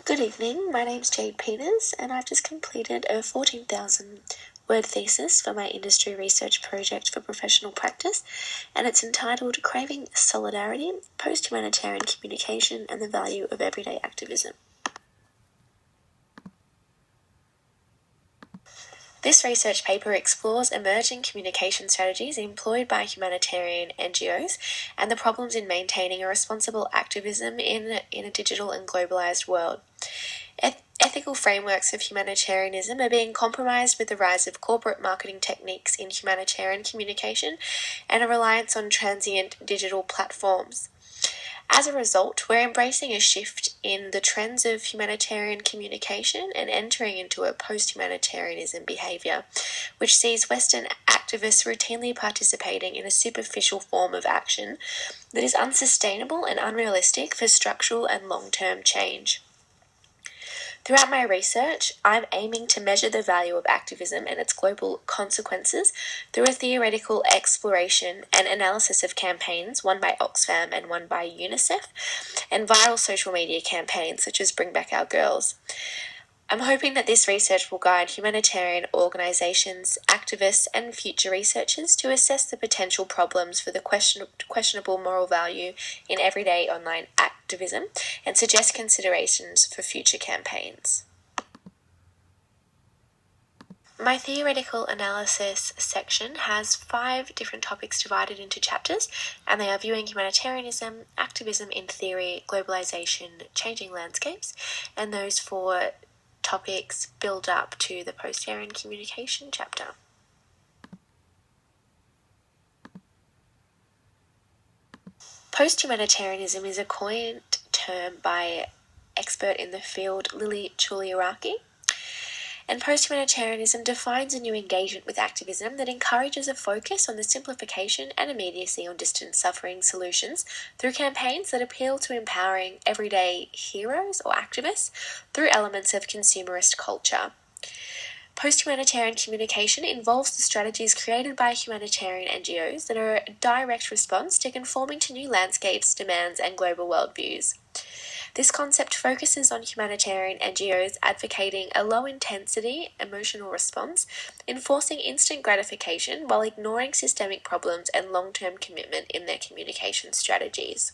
Good evening, my name's Jade Peters and I've just completed a 14,000 word thesis for my industry research project for professional practice, and it's entitled Craving Solidarity, Post-Humanitarian Communication and the Value of Everyday Activism. This research paper explores emerging communication strategies employed by humanitarian NGOs and the problems in maintaining a responsible activism in a digital and globalized world. Ethical frameworks of humanitarianism are being compromised with the rise of corporate marketing techniques in humanitarian communication and a reliance on transient digital platforms. As a result, we're embracing a shift in the trends of humanitarian communication and entering into a post-humanitarianism behaviour, which sees Western activists routinely participating in a superficial form of action that is unsustainable and unrealistic for structural and long-term change. Throughout my research, I'm aiming to measure the value of activism and its global consequences through a theoretical exploration and analysis of campaigns, one by Oxfam and one by UNICEF, and viral social media campaigns such as Bring Back Our Girls. I'm hoping that this research will guide humanitarian organisations, activists and future researchers to assess the potential problems for the questionable moral value in everyday online activism and suggest considerations for future campaigns. My theoretical analysis section has 5 different topics divided into chapters, and they are viewing humanitarianism, activism in theory, globalisation, changing landscapes, and those 4 topics build up to the post-humanitarian communication chapter. Post-humanitarianism is a coined term by expert in the field Lily Chuliaraki. And post-humanitarianism defines a new engagement with activism that encourages a focus on the simplification and immediacy on distant suffering solutions through campaigns that appeal to empowering everyday heroes or activists through elements of consumerist culture. Post-humanitarian communication involves the strategies created by humanitarian NGOs that are a direct response to conforming to new landscapes, demands, and global worldviews. This concept focuses on humanitarian NGOs advocating a low-intensity emotional response, enforcing instant gratification while ignoring systemic problems and long-term commitment in their communication strategies.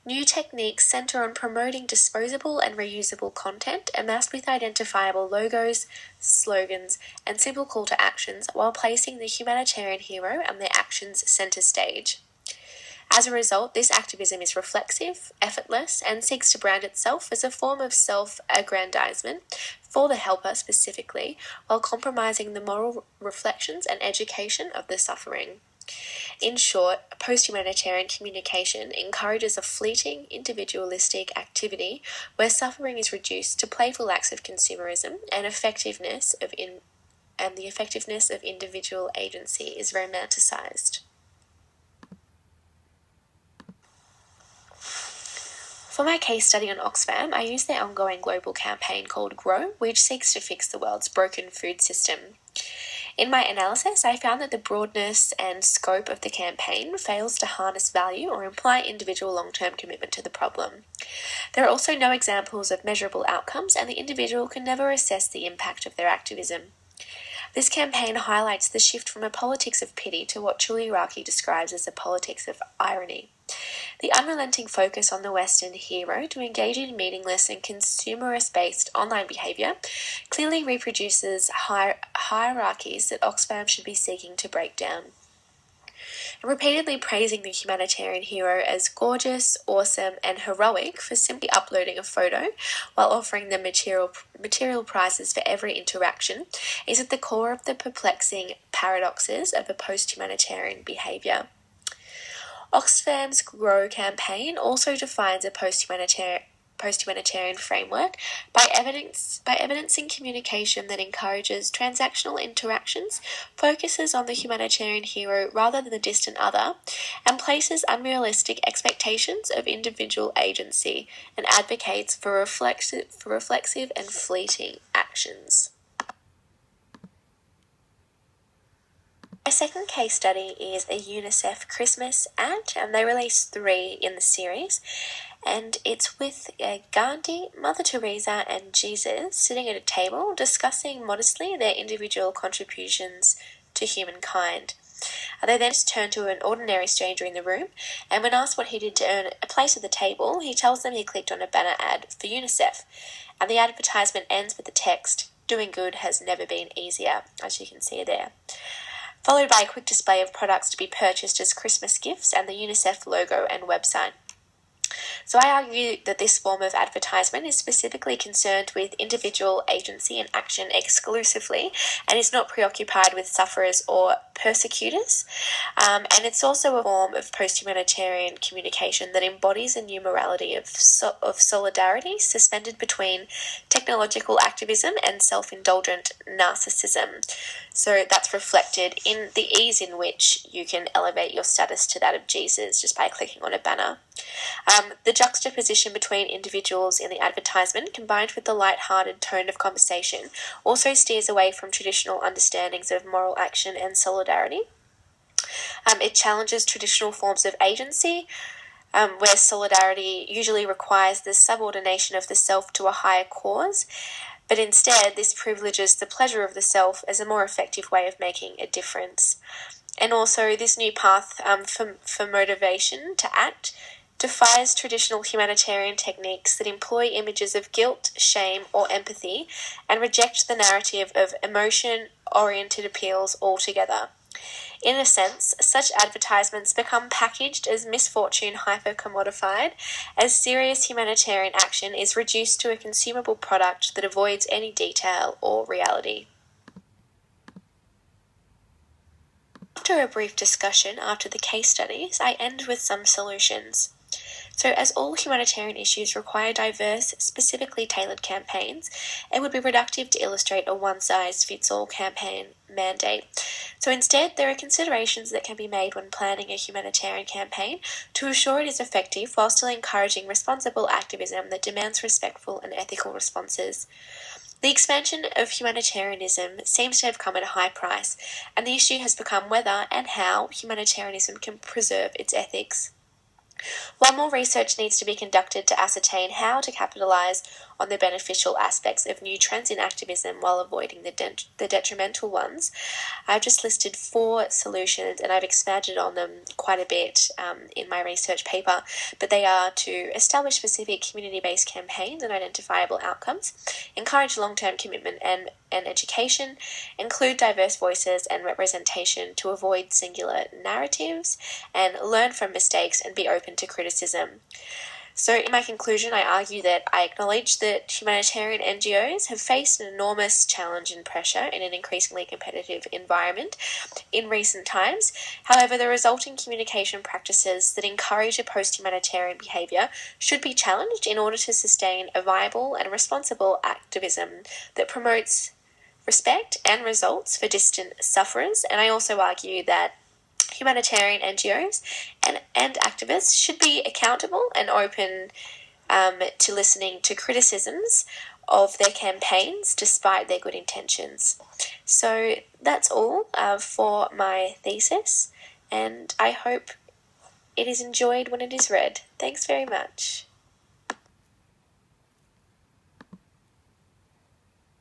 New techniques center on promoting disposable and reusable content amassed with identifiable logos, slogans, and simple call to actions while placing the humanitarian hero and their actions center stage. As a result, this activism is reflexive, effortless, and seeks to brand itself as a form of self-aggrandizement for the helper specifically, while compromising the moral reflections and education of the suffering. In short, post-humanitarian communication encourages a fleeting, individualistic activity where suffering is reduced to playful acts of consumerism and the effectiveness of individual agency is romanticized. For my case study on Oxfam, I used their ongoing global campaign called GROW, which seeks to fix the world's broken food system. In my analysis, I found that the broadness and scope of the campaign fails to harness value or imply individual long-term commitment to the problem. There are also no examples of measurable outcomes, and the individual can never assess the impact of their activism. This campaign highlights the shift from a politics of pity to what Chuliaraki describes as a politics of irony. The unrelenting focus on the Western hero to engage in meaningless and consumerist-based online behaviour clearly reproduces hierarchies that Oxfam should be seeking to break down. Repeatedly praising the humanitarian hero as gorgeous, awesome, and heroic for simply uploading a photo while offering them material prizes for every interaction is at the core of the perplexing paradoxes of a post-humanitarian behaviour. Oxfam's GROW campaign also defines a post-humanitarian framework by evidencing communication that encourages transactional interactions, focuses on the humanitarian hero rather than the distant other, and places unrealistic expectations of individual agency and advocates for reflexive and fleeting actions. My second case study is a UNICEF Christmas ad, and they released 3 in the series. and it's with Gandhi, Mother Teresa, and Jesus sitting at a table discussing modestly their individual contributions to humankind. They then turn to an ordinary stranger in the room, and when asked what he did to earn a place at the table, he tells them he clicked on a banner ad for UNICEF, and the advertisement ends with the text, "Doing good has never been easier," as you can see there, followed by a quick display of products to be purchased as Christmas gifts and the UNICEF logo and website. So I argue that this form of advertisement is specifically concerned with individual agency and action exclusively, and is not preoccupied with sufferers or persecutors. And it's also a form of post-humanitarian communication that embodies a new morality of solidarity suspended between technological activism and self-indulgent narcissism. So that's reflected in the ease in which you can elevate your status to that of Jesus just by clicking on a banner. The juxtaposition between individuals in the advertisement, combined with the light-hearted tone of conversation, also steers away from traditional understandings of moral action and solidarity. It challenges traditional forms of agency, where solidarity usually requires the subordination of the self to a higher cause, but instead this privileges the pleasure of the self as a more effective way of making a difference. And also this new path for motivation to act defies traditional humanitarian techniques that employ images of guilt, shame, or empathy, and reject the narrative of emotion-oriented appeals altogether. In a sense, such advertisements become packaged as misfortune hyper-commodified, as serious humanitarian action is reduced to a consumable product that avoids any detail or reality. After a brief discussion after the case studies, I end with some solutions. So as all humanitarian issues require diverse, specifically tailored campaigns, it would be reductive to illustrate a one-size-fits-all campaign mandate. So instead, there are considerations that can be made when planning a humanitarian campaign to ensure it is effective while still encouraging responsible activism that demands respectful and ethical responses. The expansion of humanitarianism seems to have come at a high price, and the issue has become whether and how humanitarianism can preserve its ethics. While more research needs to be conducted to ascertain how to capitalise on the beneficial aspects of new trends in activism while avoiding the detrimental ones, I've just listed 4 solutions, and I've expanded on them quite a bit in my research paper, but they are to establish specific community-based campaigns and identifiable outcomes, encourage long-term commitment and education, include diverse voices and representation to avoid singular narratives, and learn from mistakes and be open to criticism. So in my conclusion, I argue that I acknowledge that humanitarian NGOs have faced an enormous challenge and pressure in an increasingly competitive environment in recent times. However, the resulting communication practices that encourage a post-humanitarian behaviour should be challenged in order to sustain a viable and responsible activism that promotes respect and results for distant sufferers. And I also argue that humanitarian NGOs and activists should be accountable and open to listening to criticisms of their campaigns despite their good intentions. So that's all for my thesis, and I hope it is enjoyed when it is read. Thanks very much.